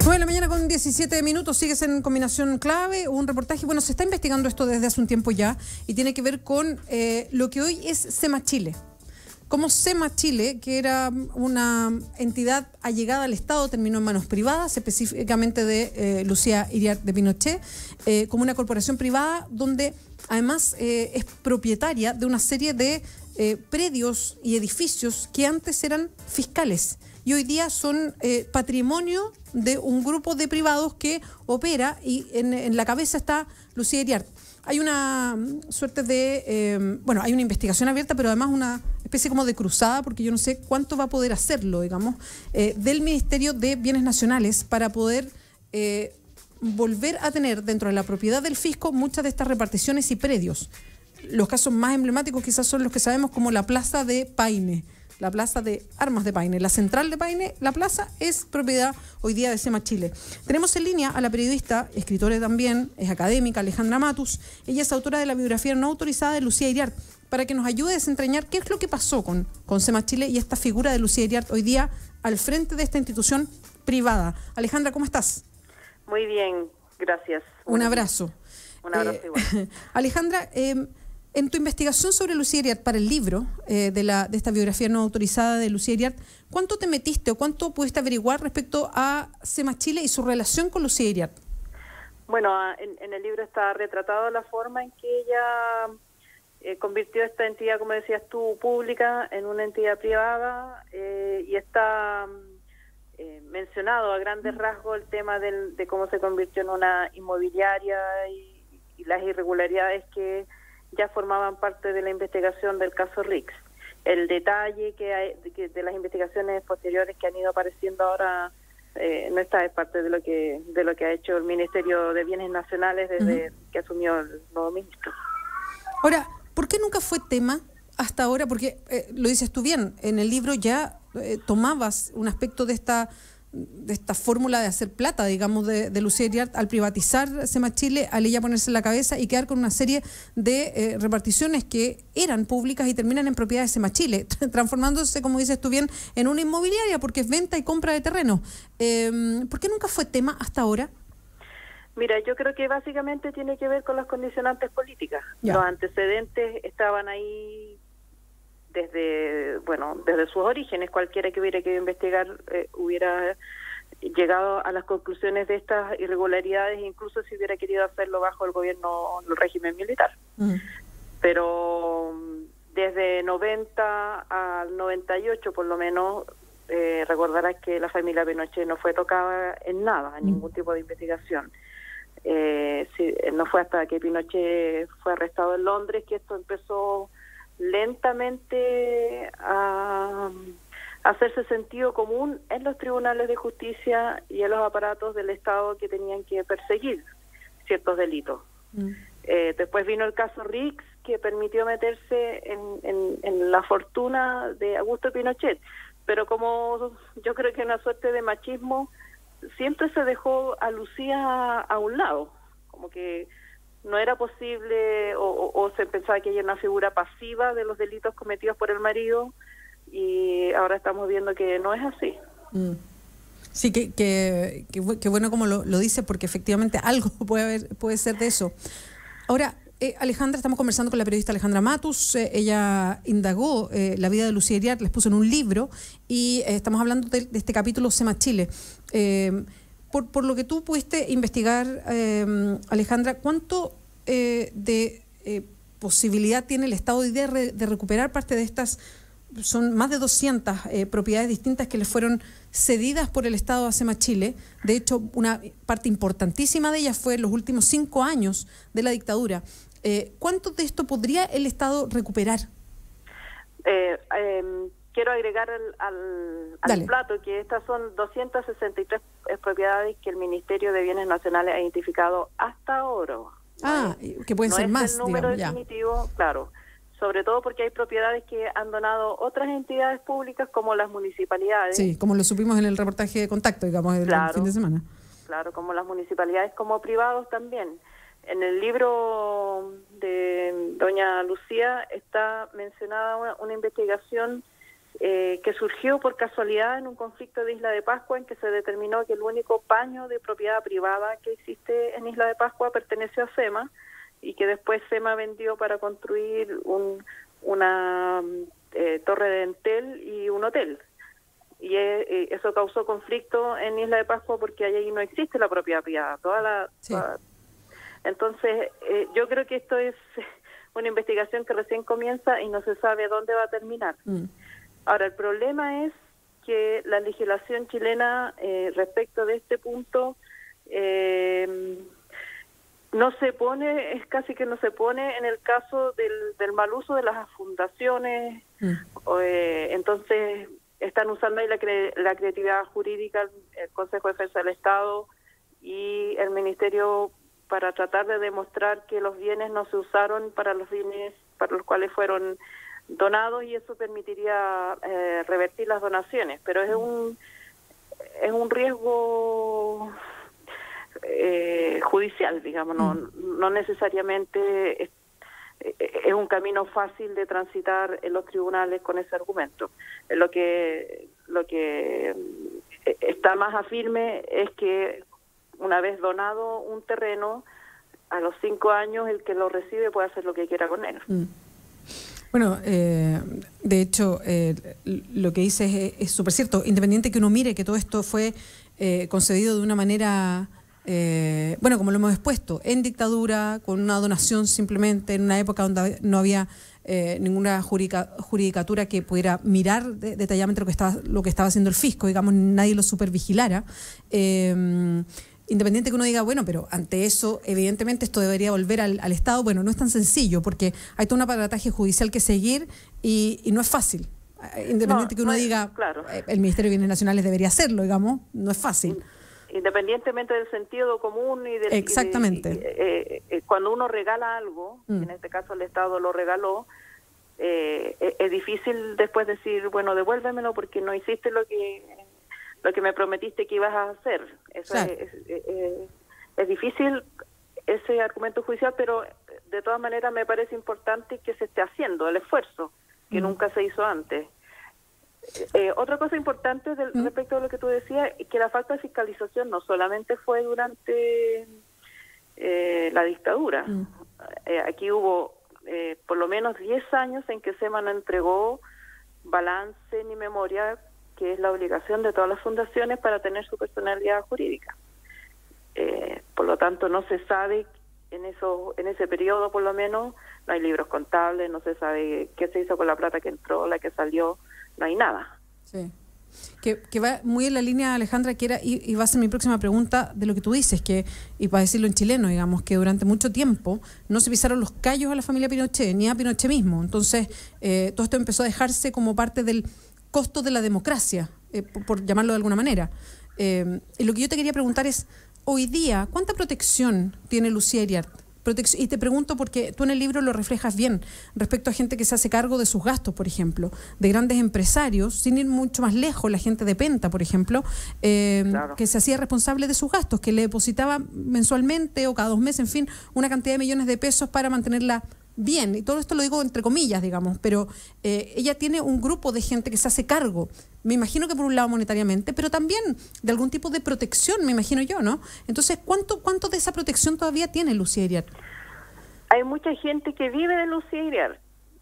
9 de la mañana con 17 minutos, sigues en Combinación Clave, un reportaje. Bueno, se está investigando esto desde hace un tiempo ya y tiene que ver con lo que hoy es SEMA Chile. Como SEMA Chile, que era una entidad allegada al Estado, terminó en manos privadas, específicamente de Lucía Iriart de Pinochet, como una corporación privada donde además es propietaria de una serie de predios y edificios que antes eran fiscales y hoy día son patrimonio de un grupo de privados que opera, y en la cabeza está Lucía Iriart. Hay una suerte de, bueno, hay una investigación abierta, pero además una especie como de cruzada, porque yo no sé cuánto va a poder hacerlo, digamos, del Ministerio de Bienes Nacionales para poder volver a tener dentro de la propiedad del fisco muchas de estas reparticiones y predios. Los casos más emblemáticos quizás son los que sabemos, como la Plaza de Paine, la Plaza de Armas de Paine, la Central de Paine. La plaza es propiedad hoy día de SEMA Chile. Tenemos en línea a la periodista, escritora también, es académica, Alejandra Matus. Ella es autora de la biografía no autorizada de Lucía Iriart, para que nos ayude a desentrañar qué es lo que pasó con SEMA Chile y esta figura de Lucía Iriart hoy día al frente de esta institución privada. Alejandra, ¿cómo estás? Muy bien, gracias. Un abrazo. Un abrazo igual. Alejandra, en tu investigación sobre Lucía Iriart para el libro de esta biografía no autorizada de Lucía Iriart, ¿cuánto te metiste o cuánto pudiste averiguar respecto a SEMA Chile y su relación con Lucía Iriart? Bueno, en el libro está retratado la forma en que ella convirtió esta entidad, como decías tú, pública en una entidad privada, y está mencionado a grandes rasgos el tema de cómo se convirtió en una inmobiliaria y las irregularidades que ya formaban parte de la investigación del caso Rix. El detalle que hay de las investigaciones posteriores que han ido apareciendo ahora no está, es parte de lo que ha hecho el Ministerio de Bienes Nacionales desde que asumió el nuevo ministro. Ahora, ¿por qué nunca fue tema hasta ahora? Porque lo dices tú bien, en el libro ya tomabas un aspecto de esta fórmula de hacer plata, digamos, de Lucía Iriart al privatizar SEMA Chile, al ella ponerse en la cabeza y quedar con una serie de reparticiones que eran públicas y terminan en propiedad de SEMA Chile, transformándose, como dices tú bien, en una inmobiliaria, porque es venta y compra de terreno. ¿Por qué nunca fue tema hasta ahora? Mira, yo creo que básicamente tiene que ver con las condicionantes políticas. Ya. Los antecedentes estaban ahí desde sus orígenes. Cualquiera que hubiera querido investigar hubiera llegado a las conclusiones de estas irregularidades, incluso si hubiera querido hacerlo bajo el régimen militar. Pero desde 90 al 98 por lo menos, recordarás que la familia Pinochet no fue tocada en nada, en ningún tipo de investigación. No fue hasta que Pinochet fue arrestado en Londres que esto empezó lentamente a hacerse sentido común en los tribunales de justicia y en los aparatos del Estado que tenían que perseguir ciertos delitos. Después vino el caso Rix, que permitió meterse en la fortuna de Augusto Pinochet, pero como yo creo que una suerte de machismo, siempre se dejó a Lucía a un lado, como que no era posible, o se pensaba que ella era una figura pasiva de los delitos cometidos por el marido, y ahora estamos viendo que no es así. Sí, que bueno como lo dice, porque efectivamente algo puede ser de eso. Ahora, Alejandra, estamos conversando con la periodista Alejandra Matus. Ella indagó la vida de Lucía Iriart, les puso en un libro, y estamos hablando de este capítulo SEMA Chile. Por lo que tú pudiste investigar, Alejandra, ¿cuánto de posibilidad tiene el Estado de recuperar parte de estas? Son más de 200 propiedades distintas que le fueron cedidas por el Estado a SEMA Chile. De hecho, una parte importantísima de ellas fue en los últimos 5 años de la dictadura. ¿Cuánto de esto podría el Estado recuperar? Quiero agregar al plato que estas son 263 propiedades que el Ministerio de Bienes Nacionales ha identificado hasta ahora. Que pueden ser más, no es el número digamos, definitivo, claro. Sobre todo porque hay propiedades que han donado otras entidades públicas, como las municipalidades. Sí, como lo supimos en el reportaje de Contacto, digamos, el fin de semana. Claro, como las municipalidades, como privados también. En el libro de doña Lucía está mencionada una investigación que surgió por casualidad en un conflicto de Isla de Pascua, en que se determinó que el único paño de propiedad privada que existe en Isla de Pascua perteneció a SEMA, y que después SEMA vendió para construir una torre de Entel y un hotel. Y eso causó conflicto en Isla de Pascua porque ahí no existe la propiedad privada. Entonces, yo creo que esto es una investigación que recién comienza y no se sabe dónde va a terminar. Ahora, el problema es que la legislación chilena respecto de este punto no se pone, es casi que no se pone en el caso del mal uso de las fundaciones. Entonces, están usando ahí la creatividad jurídica, el Consejo de Defensa del Estado y el Ministerio para tratar de demostrar que los bienes no se usaron para los fines para los cuales fueron donados, y eso permitiría revertir las donaciones, pero es un riesgo judicial, digamos, no necesariamente es un camino fácil de transitar en los tribunales con ese argumento. Lo que está más afirme es que una vez donado un terreno, a los 5 años el que lo recibe puede hacer lo que quiera con él. Bueno, de hecho, lo que dices es súper cierto. Independiente que uno mire que todo esto fue concedido de una manera, bueno, como lo hemos expuesto, en dictadura, con una donación simplemente, en una época donde no había ninguna judicatura que pudiera mirar detalladamente lo que estaba haciendo el fisco, digamos, nadie lo supervigilara. Independiente que uno diga, bueno, pero ante eso, evidentemente esto debería volver al Estado. Bueno, no es tan sencillo, porque hay todo un aparataje judicial que seguir y no es fácil. Independiente que uno diga, claro, el Ministerio de Bienes Nacionales debería hacerlo, digamos, no es fácil. Independientemente del sentido común y del... Exactamente. Cuando uno regala algo, en este caso el Estado lo regaló, es difícil después decir, bueno, devuélvemelo porque no hiciste lo que me prometiste que ibas a hacer. Eso claro. Es difícil ese argumento judicial, pero de todas maneras me parece importante que se esté haciendo el esfuerzo, que nunca se hizo antes. Otra cosa importante respecto a lo que tú decías, que la falta de fiscalización no solamente fue durante la dictadura. Aquí hubo por lo menos 10 años en que SEMA no entregó balance ni memoria, que es la obligación de todas las fundaciones para tener su personalidad jurídica. Por lo tanto, no se sabe, en ese periodo por lo menos, no hay libros contables, no se sabe qué se hizo con la plata que entró, la que salió, no hay nada. Sí. Que va muy en la línea, Alejandra, que era, y va a ser mi próxima pregunta de lo que tú dices, y para decirlo en chileno, digamos, que durante mucho tiempo no se pisaron los callos a la familia Pinochet, ni a Pinochet mismo. Entonces, todo esto empezó a dejarse como parte del costo de la democracia, por llamarlo de alguna manera. Y lo que yo te quería preguntar es, hoy día, ¿cuánta protección tiene Lucía Iriart? Y te pregunto porque tú en el libro lo reflejas bien respecto a gente que se hace cargo de sus gastos, por ejemplo, de grandes empresarios, sin ir mucho más lejos, la gente de Penta, por ejemplo, claro, que se hacía responsable de sus gastos, que le depositaba mensualmente o cada 2 meses, en fin, una cantidad de millones de pesos para mantenerla bien. Y todo esto lo digo entre comillas, digamos, pero ella tiene un grupo de gente que se hace cargo, me imagino que por un lado monetariamente, pero también de algún tipo de protección, me imagino yo, ¿no? Entonces, ¿cuánto de esa protección todavía tiene Lucía Iriart? Hay mucha gente que vive de Lucía Iriart,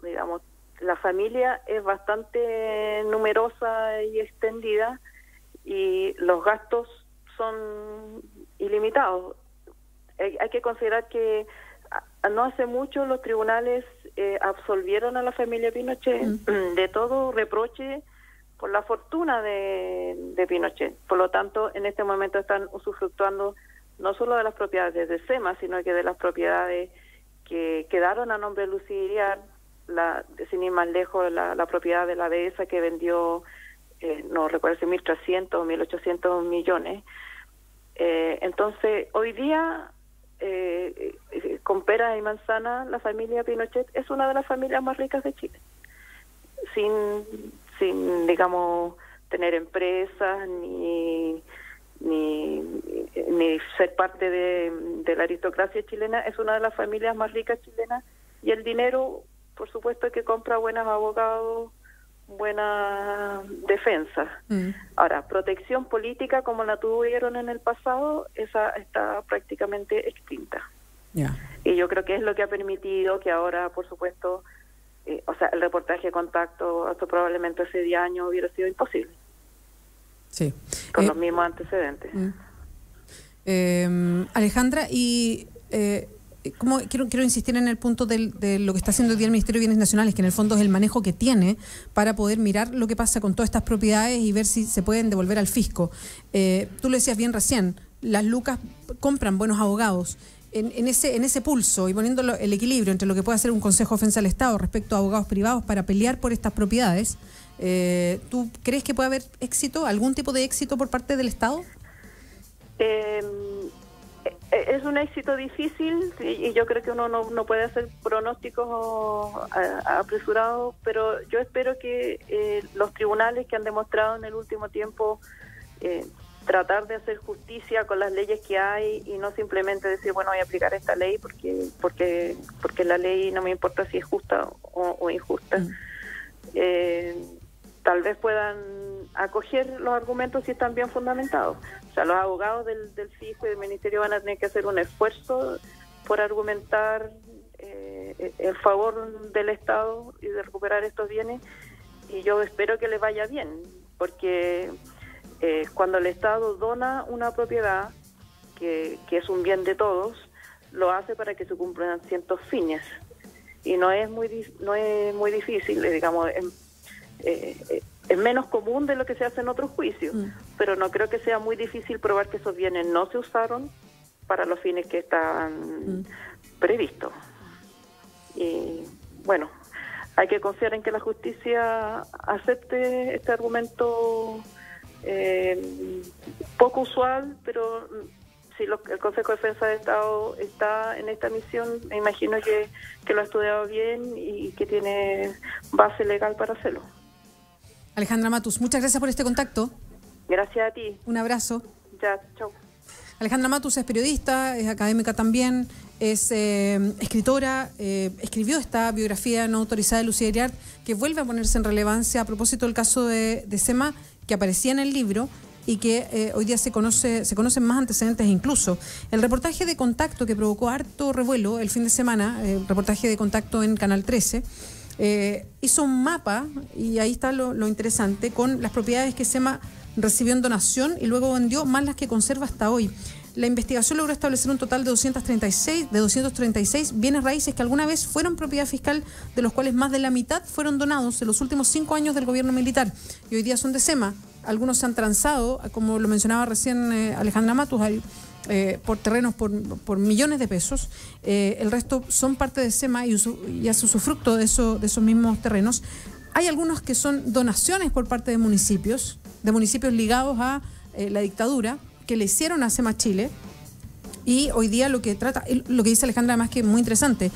digamos, la familia es bastante numerosa y extendida y los gastos son ilimitados. Hay que considerar que no hace mucho los tribunales absolvieron a la familia Pinochet de todo reproche por la fortuna de Pinochet. Por lo tanto, en este momento están usufructuando no solo de las propiedades de SEMA, sino que de las propiedades que quedaron a nombre de Lucía Iriart, sin ir más lejos, la propiedad de la dehesa que vendió, no recuerdo si 1.300 o 1.800 millones. Entonces, hoy día, con peras y manzanas, la familia Pinochet es una de las familias más ricas de Chile. Sin digamos, tener empresas ni ser parte de la aristocracia chilena, es una de las familias más ricas chilenas, y el dinero, por supuesto, que compra buenos abogados, buena defensa. Ahora, protección política como la tuvieron en el pasado, esa está prácticamente extinta. Y yo creo que es lo que ha permitido que ahora, por supuesto, o sea, el reportaje de Contacto hasta probablemente hace 10 años hubiera sido imposible. Sí. Con los mismos antecedentes. Alejandra, y quiero insistir en el punto de lo que está haciendo hoy día el Ministerio de Bienes Nacionales, que en el fondo es el manejo que tiene para poder mirar lo que pasa con todas estas propiedades y ver si se pueden devolver al fisco. Tú lo decías bien recién, las lucas compran buenos abogados. En ese pulso y poniendo el equilibrio entre lo que puede hacer un Consejo de Defensa del Estado respecto a abogados privados para pelear por estas propiedades, ¿tú crees que puede haber éxito, algún tipo de éxito por parte del Estado? Es un éxito difícil y yo creo que uno no puede hacer pronósticos apresurados, pero yo espero que los tribunales que han demostrado en el último tiempo tratar de hacer justicia con las leyes que hay y no simplemente decir, bueno, voy a aplicar esta ley porque la ley no me importa si es justa o injusta. Tal vez puedan acoger los argumentos si están bien fundamentados. O sea, los abogados del fisco y del ministerio van a tener que hacer un esfuerzo por argumentar en favor del Estado y de recuperar estos bienes, y yo espero que les vaya bien, porque cuando el Estado dona una propiedad que es un bien de todos, lo hace para que se cumplan ciertos fines, y no es muy difícil, digamos, es menos común de lo que se hace en otros juicios, pero no creo que sea muy difícil probar que esos bienes no se usaron para los fines que están previstos. Y bueno, hay que confiar en que la justicia acepte este argumento poco usual, pero si el Consejo de Defensa del Estado está en esta misión, me imagino que lo ha estudiado bien y que tiene base legal para hacerlo. Alejandra Matus, muchas gracias por este contacto. Gracias a ti. Un abrazo. Ya, chau. Alejandra Matus es periodista, es académica también, es escritora, escribió esta biografía no autorizada de Lucía Iriart, que vuelve a ponerse en relevancia a propósito del caso de Sema, que aparecía en el libro y que hoy día se conocen más antecedentes incluso. El reportaje de Contacto, que provocó harto revuelo el fin de semana, el reportaje de Contacto en Canal 13, hizo un mapa, y ahí está lo interesante, con las propiedades que Sema recibió en donación y luego vendió, más las que conserva hasta hoy. La investigación logró establecer un total de 236 bienes raíces que alguna vez fueron propiedad fiscal, de los cuales más de la mitad fueron donados en los últimos 5 años del gobierno militar y hoy día son de Sema. Algunos se han transado, como lo mencionaba recién Alejandra Matus, por terrenos por millones de pesos. El resto son parte de Sema y hace usufructo de esos mismos terrenos. Hay algunos que son donaciones por parte de municipios ligados a la dictadura, que le hicieron a Sema Chile, y hoy día lo que dice Alejandra, además, que es muy interesante,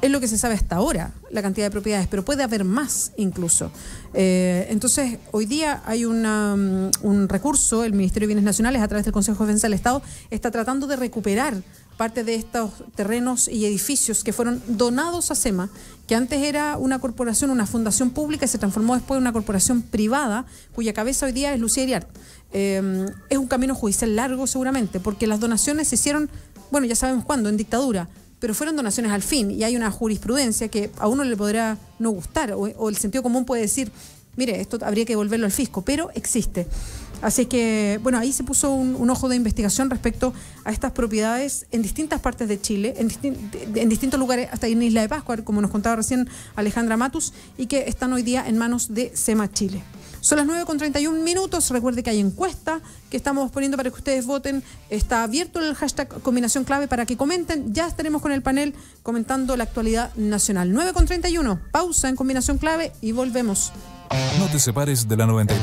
es lo que se sabe hasta ahora, la cantidad de propiedades, pero puede haber más incluso. Entonces, hoy día hay un recurso, el Ministerio de Bienes Nacionales, a través del Consejo de Defensa del Estado, está tratando de recuperar parte de estos terrenos y edificios que fueron donados a Sema, que antes era una corporación, una fundación pública, y se transformó después en una corporación privada, cuya cabeza hoy día es Lucía Iriart. Es un camino judicial largo seguramente, porque las donaciones se hicieron, bueno, ya sabemos cuándo, en dictadura, pero fueron donaciones al fin, y hay una jurisprudencia que a uno le podrá no gustar, o el sentido común puede decir, mire, esto habría que devolverlo al fisco, pero existe. Así que, bueno, ahí se puso un ojo de investigación respecto a estas propiedades en distintas partes de Chile, en distintos lugares, hasta en Isla de Pascua, como nos contaba recién Alejandra Matus, y que están hoy día en manos de Sema Chile. Son las 9:31. Recuerde que hay encuesta que estamos poniendo para que ustedes voten. Está abierto el hashtag Combinación Clave para que comenten. Ya estaremos con el panel comentando la actualidad nacional. 9:31. Pausa en Combinación Clave y volvemos. No te separes de la 92.